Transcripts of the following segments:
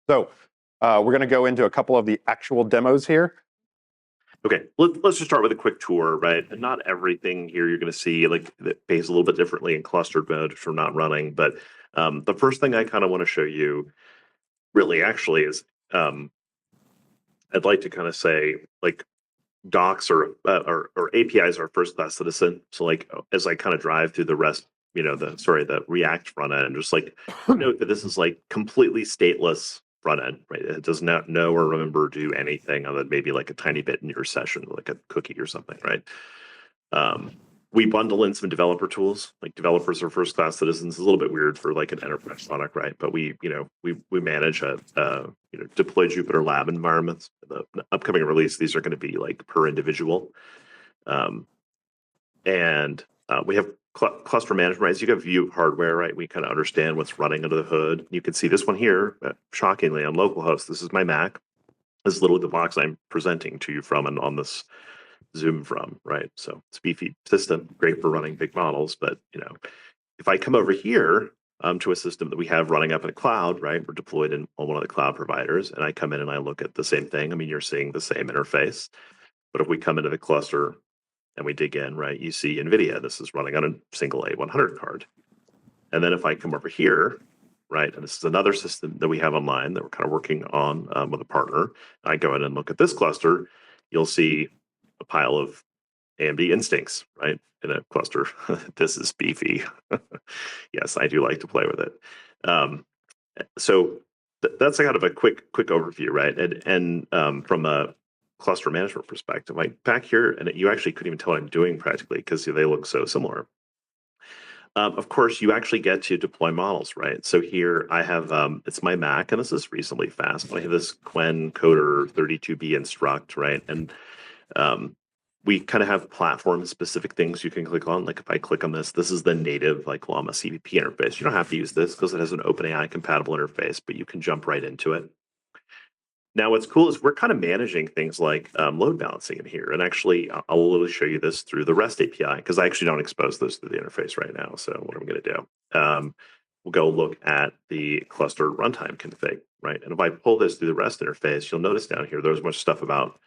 So we're going to go into a couple of the actual demos here. Okay, let's just start with a quick tour, right? And not everything here you're going to see like that behaves a little bit differently in clustered mode, which we're not running. But the first thing I kind of want to show you, really, actually, is I'd like to kind of say like docs or APIs are first class citizen. So like as I kind of drive through the rest, the React front end, just like note that this is like completely stateless front end, right? It does not know or remember or do anything other than maybe like a tiny bit in your session, like a cookie or something, right? We bundle in some developer tools, like developers are first class citizens. It's a little bit weird for like an enterprise product, right? But we manage a deploy Jupyter Lab environments. The upcoming release, these are going to be like per individual, and we have cluster management, right? So you have view of hardware, right? We kind of understand what's running under the hood. You can see this one here, shockingly, on localhost. This is my Mac. This is literally the box I'm presenting to you from and on this Zoom from, right? So it's a beefy system, great for running big models. But if I come over here to a system that we have running up in a cloud, right? We're deployed on one of the cloud providers, and I come in and I look at the same thing. I mean, you're seeing the same interface. But if we come into the cluster and we dig in, right, you see NVIDIA. This is running on a single A100 card. And then if I come over here, right, and this is another system that we have online that we're kind of working on with a partner, and I go in and look at this cluster, you'll see a pile of AMD Instincts, right, in a cluster. This is beefy. Yes, I do like to play with it. So that's kind of a quick overview, right? And from a cluster management perspective, like back here, and you actually couldn't even tell what I'm doing practically because they look so similar. Of course, you actually get to deploy models, right? So here I have, it's my Mac, and this is reasonably fast. I have this Qwen Coder 32B Instruct, right? And we kind of have platform-specific things you can click on. Like if I click on this, this is the native like Llama CVP interface. You don't have to use this because it has an OpenAI compatible interface, but you can jump right into it. Now, what's cool is we're kind of managing things like load balancing in here. And actually, I'll literally show you this through the REST API because I actually don't expose this through the interface right now. So what I'm going to do, we'll go look at the cluster runtime config, right? And if I pull this through the REST interface, you'll notice down here, there's much stuff about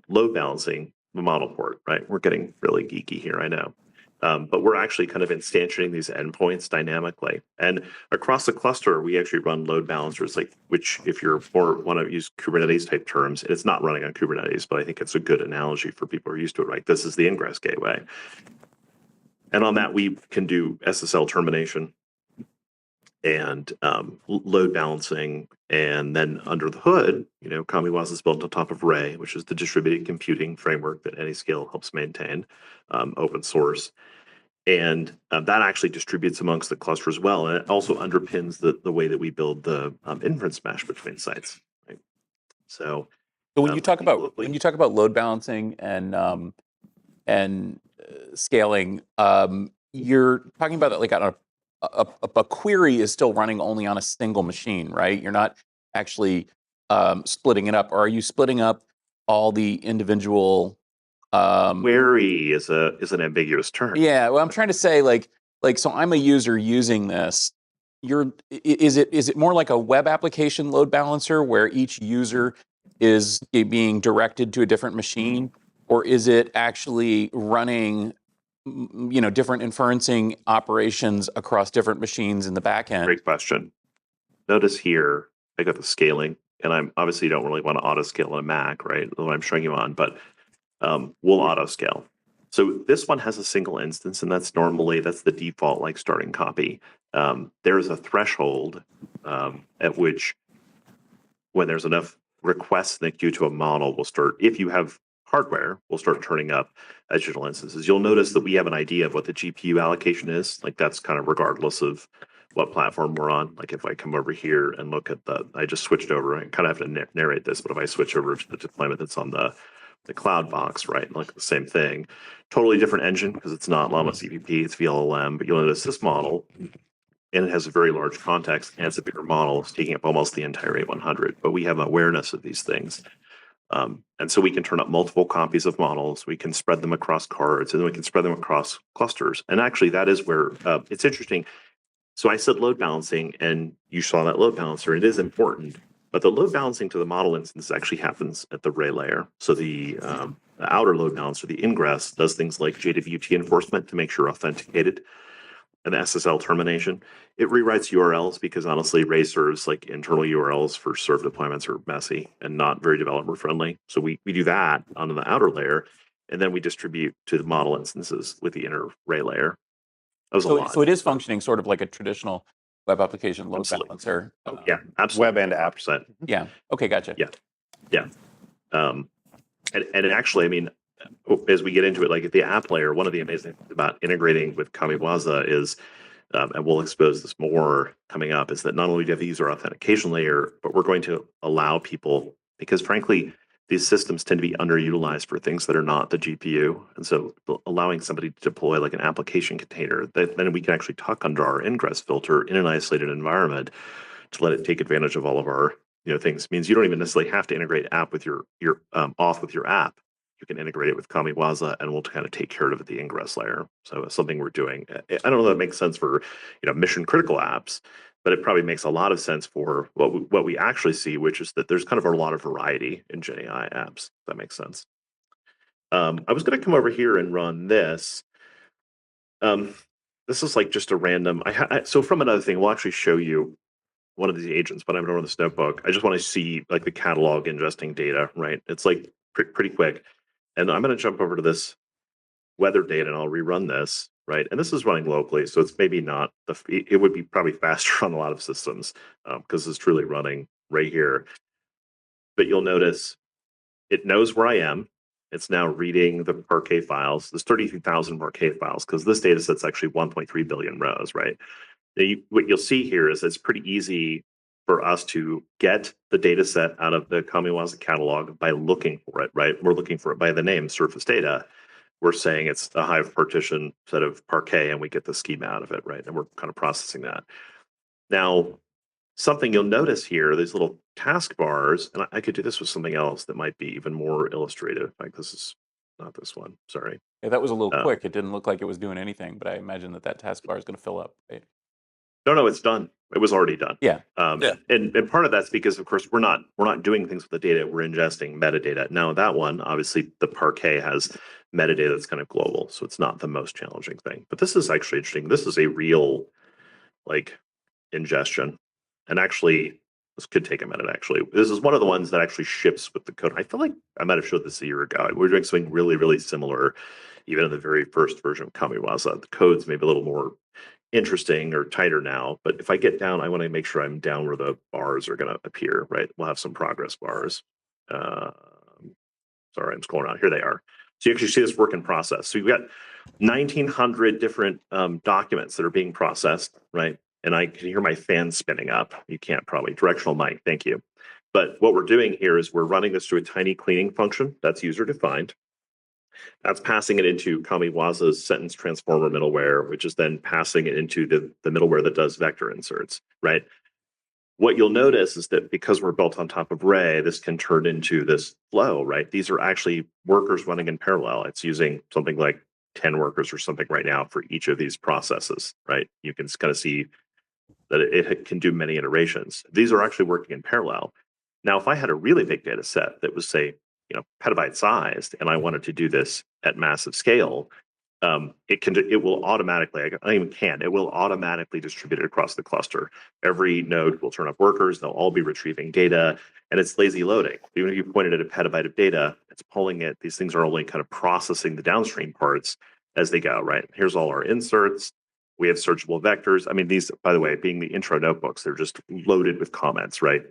load balancing the model port, right? We're getting really geeky here, I know. But we're actually kind of instantiating these endpoints dynamically. And across the cluster, we actually run load balancers, like which if you're more want to use Kubernetes type terms, it's not running on Kubernetes, but I think it's a good analogy for people who are used to it, right? This is the ingress gateway. And on that, we can do SSL termination and load balancing. And then under the hood, Kamiwaza is built on top of Ray, which is the distributed computing framework that Anyscale helps maintain, open source. And that actually distributes amongst the cluster as well. And it also underpins the way that we build the inference mesh between sites. Right? So when you talk about load balancing and scaling, you're talking about that like on a query is still running only on a single machine, right? You're not actually splitting it up. Or are you splitting up all the individual? Query is an ambiguous term. Yeah, well, I'm trying to say like so I'm a user using this. Is it more like a web application load balancer where each user is being directed to a different machine, or is it actually running different inferencing operations across different machines in the back end? Great question. Notice here I got the scaling, and I'm obviously don't really want to auto scale on a Mac, right? What I'm showing you on, but we'll auto scale. So this one has a single instance, and that's the default like starting copy. There is a threshold at which, when there's enough requests in the queue to a model, will start. If you have hardware, will start turning up additional instances. You'll notice that we have an idea of what the GPU allocation is. Like that's kind of regardless of what platform we're on. Like if I come over here and look at I just switched over. I kind of have to narrate this, but if I switch over to the deployment that's on the cloud box, right? Like the same thing, totally different engine because it's not Llama CVP, it's VLLM, but you'll notice this model, and it has a very large context, and it's a bigger model. It's taking up almost the entire A100, but we have awareness of these things. And so we can turn up multiple copies of models, we can spread them across cards, and then we can spread them across clusters. And actually that is where it's interesting. So I said load balancing, and you saw that load balancer. It is important. But the load balancing to the model instance actually happens at the array layer. So the outer load balancer, the ingress, does things like JWT enforcement to make sure authenticated, and the SSL termination. It rewrites URLs because honestly, array serves like internal URLs for serve deployments are messy and not very developer friendly. So we do that on the outer layer, and then we distribute to the model instances with the inner array layer. That was a lot. So it is functioning sort of like a traditional web application load Absolutely. balancer. Yeah, absolutely. Web and app. 100%. Yeah. Okay. Gotcha. Yeah. And actually, I mean, as we get into it, like at the app layer, one of the amazing things about integrating with Kamiwaza is, and we'll expose this more coming up, is that not only do you have the user authentication layer, but we're going to allow people, because frankly, these systems tend to be underutilized for things that are not the GPU. And so allowing somebody to deploy like an application container, then we can actually tuck under our ingress filter in an isolated environment to let it take advantage of all of our things. Means you don't even necessarily have to integrate app with your auth with your app. You can integrate it with Kamiwaza, and we'll kind of take care of it at the ingress layer. So it's something we're doing. I don't know if that makes sense for mission critical apps, but it probably makes a lot of sense for what we actually see, which is that there's kind of a lot of variety in GenAI apps. If that makes sense. I was going to come over here and run this. This is like just a random. So from another thing, we'll actually show you one of these agents, but I'm going to run this notebook. I just want to see like the catalog ingesting data, right? It's like pretty quick. And I'm going to jump over to this weather data and I'll rerun this, right? And this is running locally, so it's maybe not, it would be probably faster on a lot of systems because it's truly running right here. But you'll notice it knows where I am. It's now reading the Parquet files. There's 33,000 Parquet files because this data set's actually 1.3 billion rows, right? What you'll see here is it's pretty easy for us to get the data set out of the Kamiwaza catalog by looking for it, right? We're looking for it by the name, surface data. We're saying it's a Hive partition set of Parquet, and we get the schema out of it, right? And we're kind of processing that. Now, something you'll notice here, these little taskbars, and I could do this with something else that might be even more illustrative. Like this is not this one, sorry. Yeah, that was a little quick. It didn't look like it was doing anything, but I imagine that taskbar is going to fill up, right? No, it's done. It was already done. Yeah. And part of that's because, of course, we're not doing things with the data. We're ingesting metadata. Now, that one, obviously, the Parquet has metadata that's kind of global, so it's not the most challenging thing. But this is actually interesting. This is a real, like, ingestion. And actually, this could take a minute, actually. This is one of the ones that actually ships with the code. I feel like I might have showed this a year ago. We were doing something really, really similar, even in the very first version of Kamiwaza. The code's maybe a little more interesting or tighter now, but if I get down, I want to make sure I'm down where the bars are going to appear, right? We'll have some progress bars. Sorry, I'm scrolling around. Here they are. So you actually see this work in process. So you've got 1,900 different documents that are being processed, right? And I can hear my fan spinning up. You can't probably. Directional mic, thank you. But what we're doing here is we're running this through a tiny cleaning function that's user defined. That's passing it into Kamiwaza's sentence transformer middleware, which is then passing it into the middleware that does vector inserts, right? What you'll notice is that because we're built on top of Ray, this can turn into this flow, right? These are actually workers running in parallel. It's using something like 10 workers or something right now for each of these processes, right? You can kind of see that it can do many iterations. These are actually working in parallel. Now, if I had a really big data set that was, say, petabyte sized, and I wanted to do this at massive scale, it will automatically, it will automatically distribute it across the cluster. Every node will turn up workers, they'll all be retrieving data, and it's lazy loading. Even if you pointed at a petabyte of data, it's pulling it. These things are only kind of processing the downstream parts as they go, right? Here's all our inserts. We have searchable vectors. I mean, these, by the way, being the intro notebooks, they're just loaded with comments, right?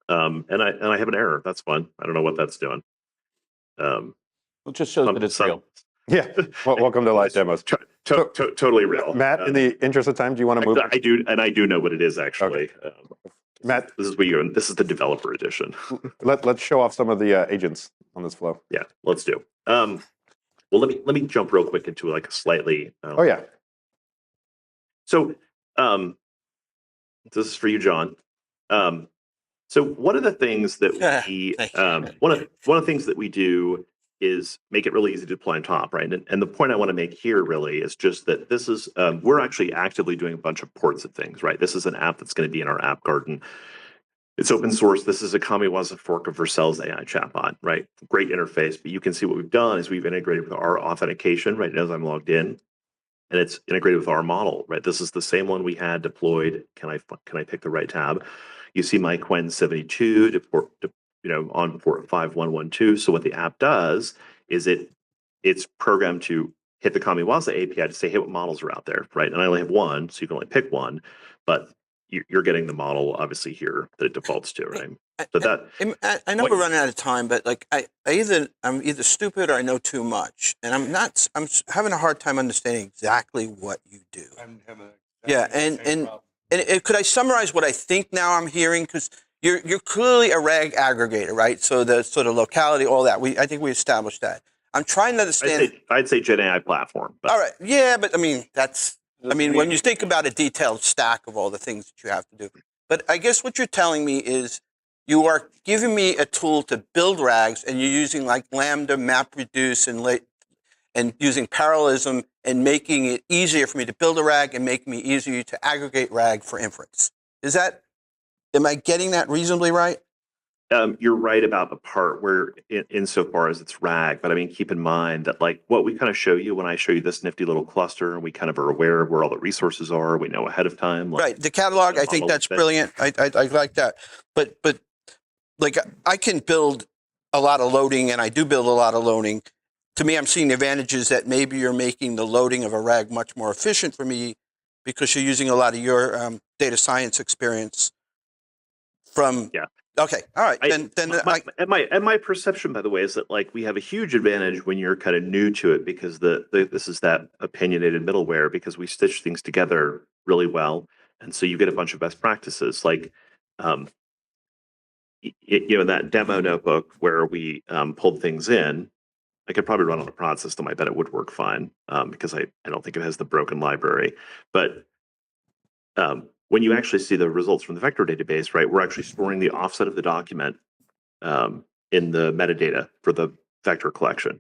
And I have an error. That's fun. I don't know what that's doing. It just shows that it's real. Yeah. Well, welcome to live demos. Totally real. Matt, in the interest of time, do you want to move? I do, and I do know what it is actually. Okay. Matt, this is the developer edition. Let's show off some of the agents on this flow. Yeah, let's do. Well, let me jump real quick into like a slightly. Oh yeah. So, this is for you, John. So one of the things that we one of the things that we do is make it really easy to deploy on top, right? And the point I want to make here really is just that this is we're actually actively doing a bunch of ports of things, right? This is an app that's going to be in our app garden. It's open source. This is a Kamiwaza fork of Vercel's AI chatbot, right? Great interface, but you can see what we've done is we've integrated with our authentication, right, as I'm logged in, and it's integrated with our model, right? This is the same one we had deployed. Can I pick the right tab? You see my Quen 72 on port 5112. So what the app does is it's programmed to hit the Kamiwaza API to say, hey, what models are out there, right? And I only have one, so you can only pick one, but you're getting the model obviously here that it defaults to, right? So that I know we're running out of time, but like I'm either stupid or I know too much, and I'm having a hard time understanding exactly what you do. I'm having and could I summarize what I think now I'm hearing? Because you're clearly a RAG aggregator, right? So the sort of locality, all that. I think we established that. I'm trying to understand. I'd say Gen AI platform. But. All right, yeah, but I mean when you think about a detailed stack of all the things that you have to do. But I guess what you're telling me is you are giving me a tool to build RAGs, and you're using like Lambda, MapReduce, and using parallelism and making it easier for me to build a RAG and making me easier to aggregate RAG for inference. Am I getting that reasonably right? You're right about the part where insofar as it's RAG, but I mean, keep in mind that like what we kind of show you when I show you this nifty little cluster, and we kind of are aware of where all the resources are. We know ahead of time. Like, right. The catalog, I think that's brilliant. I like that. But like I can build a lot of loading, and I do build a lot of loading. To me, I'm seeing the advantages that maybe you're making the loading of a RAG much more efficient for me because you're using a lot of your data science experience from. Yeah. Okay. All right. My perception, by the way, is that like we have a huge advantage when you're kind of new to it because this is that opinionated middleware because we stitch things together really well, and so you get a bunch of best practices like. That demo notebook where we pulled things in, I could probably run on a prod system. I bet it would work fine because I don't think it has the broken library. But when you actually see the results from the vector database, right, we're actually storing the offset of the document in the metadata for the vector collection.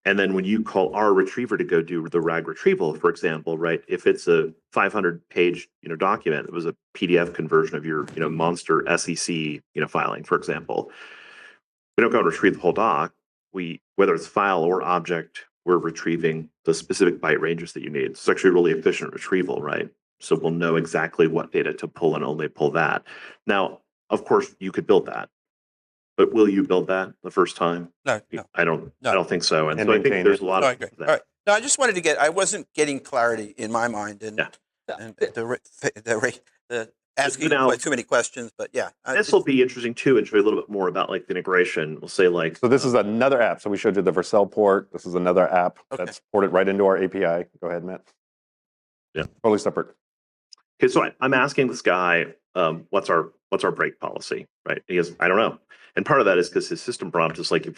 And then when you call our retriever to go do the RAG retrieval, for example, right, if it's a 500-page document, it was a PDF conversion of your monster SEC filing, for example. We don't go and retrieve the whole doc. Whether it's file or object, we're retrieving the specific byte ranges that you need. It's actually a really efficient retrieval, right? So we'll know exactly what data to pull and only pull that. Now, of course, you could build that. But will you build that the first time? No. I don't think so. And so I think maintain there's it. a lot of All right. No, I just wanted to I wasn't getting clarity in my mind and the asking Now- too many questions, but yeah. this will be interesting too, and show you a little bit more about like the integration. We'll say like So this is another app. So we showed you the Vercel port. This is another app that's ported right into our API. Go ahead, Matt. Yeah. Totally separate. okay, so I'm asking this guy, what's our break policy, right? He goes, I don't know. And part of that is because his system prompt is like, if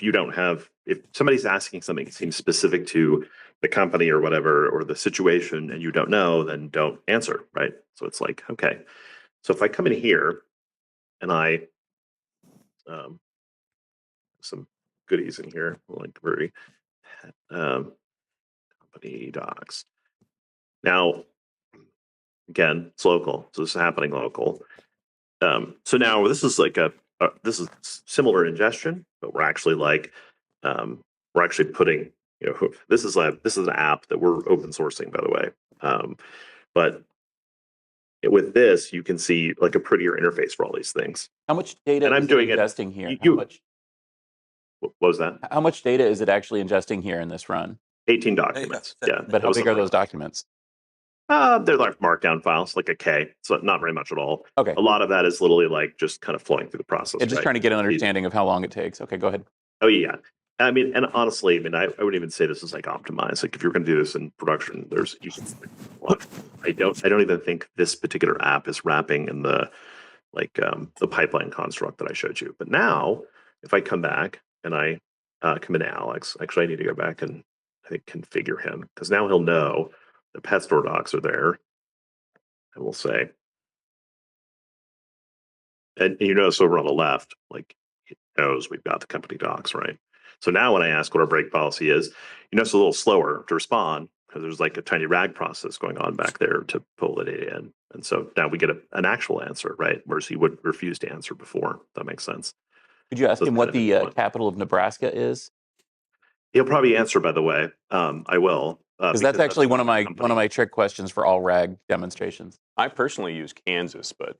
somebody's asking something that seems specific to the company or whatever, or the situation, and you don't know, then don't answer, right? So it's like, okay. So if I come in here and I, some goodies in here, like very, company docs. Now, again, it's local, so this is happening local. So now this is like this is similar ingestion, but we're actually putting, this is an app that we're open sourcing, by the way. But with this, you can see like a prettier interface for all these things. How much data And I'm is doing it it- ingesting here? What was that? How much data is it actually ingesting here in this run? 18 documents. There you Yeah. But how big are those documents? They're like markdown files, like a K. So not very much at all. Okay. A lot of that is literally like just kind of flowing through the process. Yeah, just right? trying to get an understanding of how long it takes. Okay, go ahead. Oh yeah. I mean, and honestly, I wouldn't even say this is like optimized. Like if you're going to do this in production, I don't even think this particular app is wrapping in the pipeline construct that I showed you. But now, if I come back and I come into Alex, actually I need to go back and I think configure him because now he'll know the pet store docs are there, and we'll say, and you notice over on the left, like it knows we've got the company docs, right? So now when I ask what our break policy is, it's a little slower to respond there's like a tiny RAG process going on back there to pull the data in. And so now we get an actual answer, right? Whereas he would refuse to answer before. That makes sense. Could you ask So him it's what kind the of capital of Nebraska is? He'll probably answer, by the way. I will. Because that's actually one of my company. trick questions for all RAG demonstrations. I personally use Kansas, but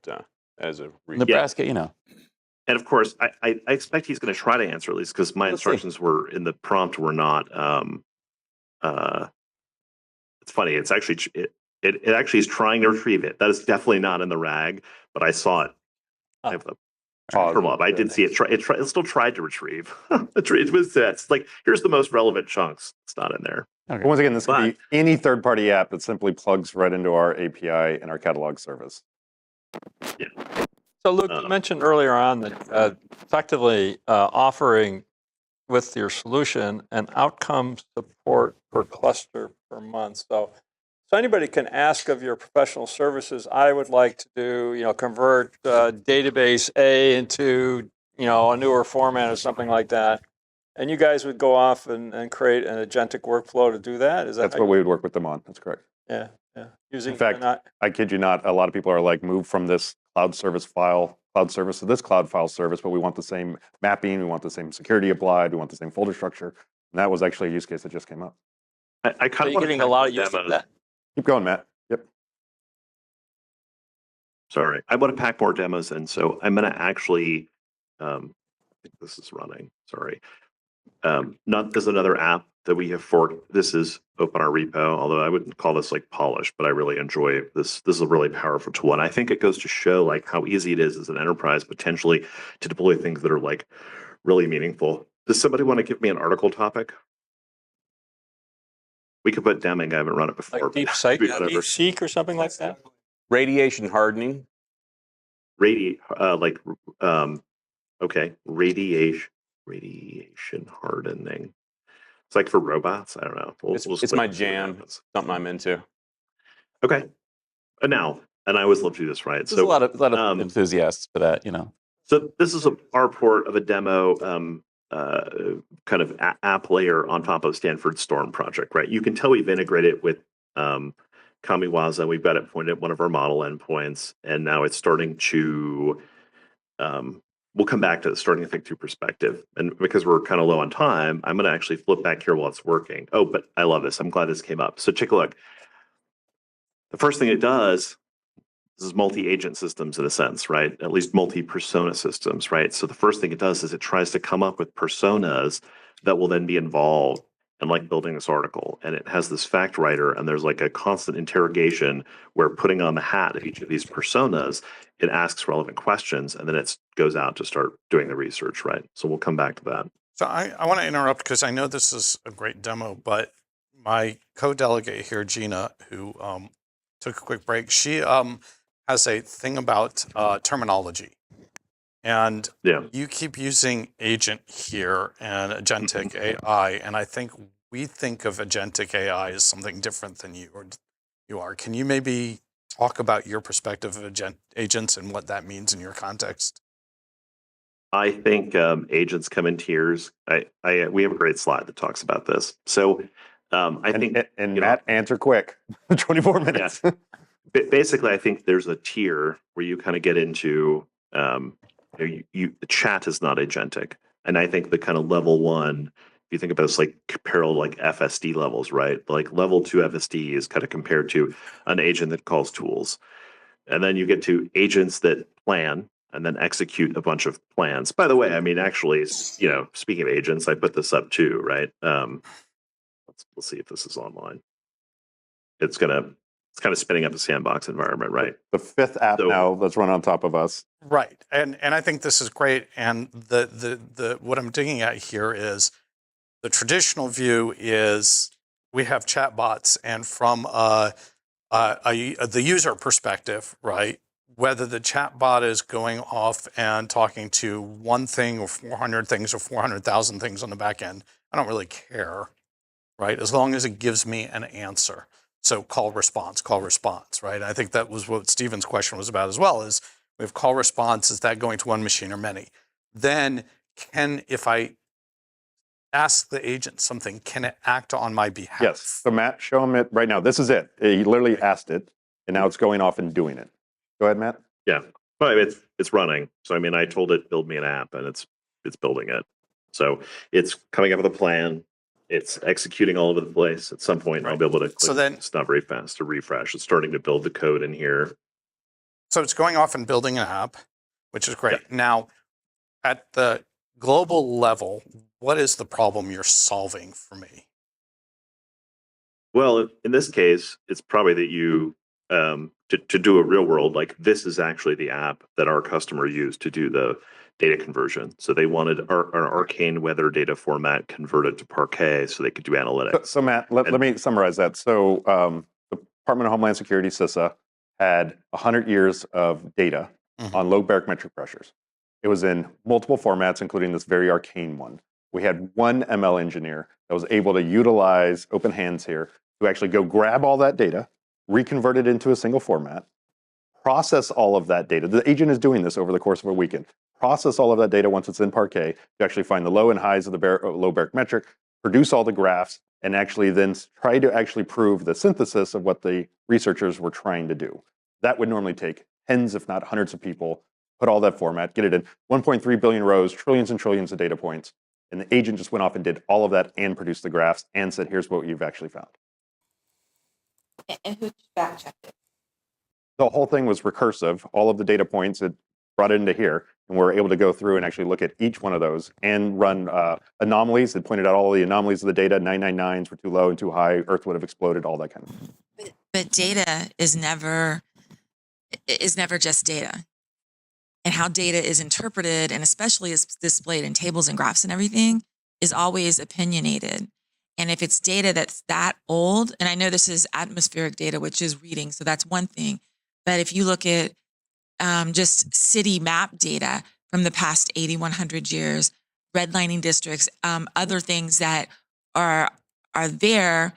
as a Nebraska, you know. And of course, I expect he's going to try to answer at least because my Let's see. instructions were in the prompt were not. It's funny. It's actually it actually is trying to retrieve it. That is definitely not in the RAG, but I saw it. I have the term up. I did see it. It still tried to retrieve. It was it's like here's the most relevant chunks. It's not in there. Okay. But once again, this could be any third-party app that simply plugs right into our API and our catalog service. So Luke, you mentioned earlier on that effectively offering with your solution an outcome support per cluster per month. So anybody can ask of your professional services, I would like to do, convert database A into, a newer format or something like that. And you guys would go off and create an agentic workflow to do that? Is that That's what we would work with them on. That's correct. Yeah. Using In fact, I kid you not, a lot of people are like, move from this cloud service to this cloud file service, but we want the same mapping, we want the same security applied, we want the same folder structure. And that was actually a use case that just came up. I kind of you're getting a lot of use of that. Keep going, Matt. Yep. Sorry, I want to pack more demos in, so I'm going to actually. I think this is running. Sorry. There's another app that we have forked. This is open our repo, although I wouldn't call this like polished, but I really enjoy this. This is a really powerful tool. And I think it goes to show like how easy it is as an enterprise potentially to deploy things that are like really meaningful. Does somebody want to give me an article topic? We could put Deming. I haven't run it before. Like DeepSeek or something like that? radiation hardening. Radiation hardening. It's like for robots. I don't know. It's my jam. Something I'm into. Okay. And I always love to do this, right? There's a lot of enthusiasts for that, So this is our port of a demo kind of app layer on top of Stanford Storm project, right? You can tell we've integrated with Kamiwaza. We've got it pointed at one of our model endpoints, and now it's starting to. We'll come back to it, starting to think through perspective. And because we're kind of low on time, I'm going to actually flip back here while it's working. Oh, but I love this. I'm glad this came up. So take a look. The first thing it does is multi-agent systems in a sense, right? At least multi-persona systems, right? So the first thing it does is it tries to come up with personas that will then be involved in like building this article. And it has this fact writer, and there's like a constant interrogation where putting on the hat of each of these personas, it asks relevant questions, and then it goes out to start doing the research, right? So we'll come back to that. So I want to interrupt because I know this is a great demo, but my co-delegate here, Gina, who took a quick break, she has a thing about terminology. And you keep using agent here and agentic AI, and I think we think of agentic AI as something different than you are. Can you maybe talk about your perspective of agents and what that means in your context? I think agents come in tiers. We have a great slide that talks about this. So I think Matt, answer quick. 24 minutes. Yeah. Basically, I think there's a tier where you kind of get into the chat is not agentic, and I think the kind of level one, if you think about this like parallel like FSD levels, right? Like level 2 FSD is kind of compared to an agent that calls tools, and then you get to agents that plan and then execute a bunch of plans. By the way, I mean actually, speaking of agents, I put this up too, right? Let's see if this is online. It's kind of spinning up a sandbox environment, right? The fifth app now that's run on top of us. Right, and I think this is great. And the what I'm digging at here is the traditional view is we have chatbots, and from the user perspective, right? Whether the chatbot is going off and talking to one thing or 400 things or 400,000 things on the back end, I don't really care, right? As long as it gives me an answer. So call response, right? I think that was what Stephen's question was about as well, is we have call response, is that going to one machine or many? Then if I ask the agent something, can it act on my behalf? Yes. So Matt, show him it right now. This is it. He literally asked it, and now it's going off and doing it. Go ahead, Matt. Yeah, but it's running. So I mean, I told it build me an app, and it's building it. So it's coming up with a plan. It's executing all over the place. At some point, I'll be able to click. So then, it's not very fast to refresh. It's starting to build the code in here. so it's going off and building an app, which is great. Yeah. Now, at the global level, what is the problem you're solving for me? Well, in this case, it's probably that you to do a real world, like this is actually the app that our customer used to do the data conversion. So they wanted our arcane weather data format converted to Parquet so they could do analytics. So Matt, let me summarize that. So the Department of Homeland Security, CISA, had 100 years of data on low barometric pressures. It was in multiple formats, including this very arcane one. We had one ML engineer that was able to utilize open hands here to actually go grab all that data, reconvert it into a single format, process all of that data. The agent is doing this over the course of a weekend. Process all of that data once it's in Parquet to actually find the low and highs of the low barometric, produce all the graphs, and actually then try to actually prove the synthesis of what the researchers were trying to do. That would normally take tens, if not hundreds of people, put all that format, get it in 1.3 billion rows, trillions and trillions of data points. And the agent just went off and did all of that and produced the graphs and said, here's what you've actually found. And who back-checked it? The whole thing was recursive. All of the data points, it brought it into here. And we're able to go through and actually look at each one of those and run anomalies. It pointed out all the anomalies of the data. 999s were too low and too high. Earth would have exploded, all that kind of thing. But data is never just data. And how data is interpreted, and especially is displayed in tables and graphs and everything, is always opinionated. And if it's data that's that old, and I know this is atmospheric data, which is reading, so that's one thing. But if you look at just city map data from the past 80, 100 years, redlining districts, other things that are there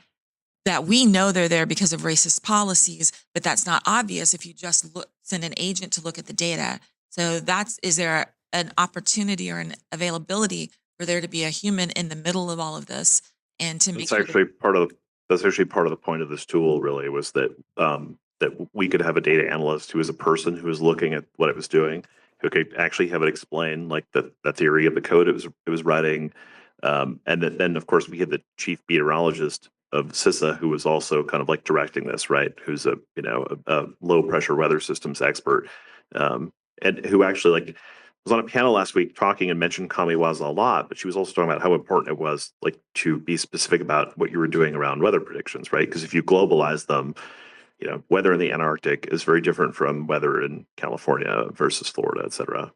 that we know they're there because of racist policies, but that's not obvious if you just send an agent to look at the data. So is there an opportunity or an availability for there to be a human in the middle of all of this and to make That's actually part of the point of this tool. Really, was that that we could have a data analyst who is a person who is looking at what it was doing, who could actually have it explain like the theory of the code it was writing, and then of course we had the chief meteorologist of CISA who was also kind of like directing this, right? Who's a low pressure weather systems expert. And who actually like was on a panel last week talking and mentioned Kamiwaza a lot, but she was also talking about how important it was like to be specific about what you were doing around weather predictions, right? Because if you globalize them, weather in the Antarctic is very different from weather in California versus Florida, et cetera.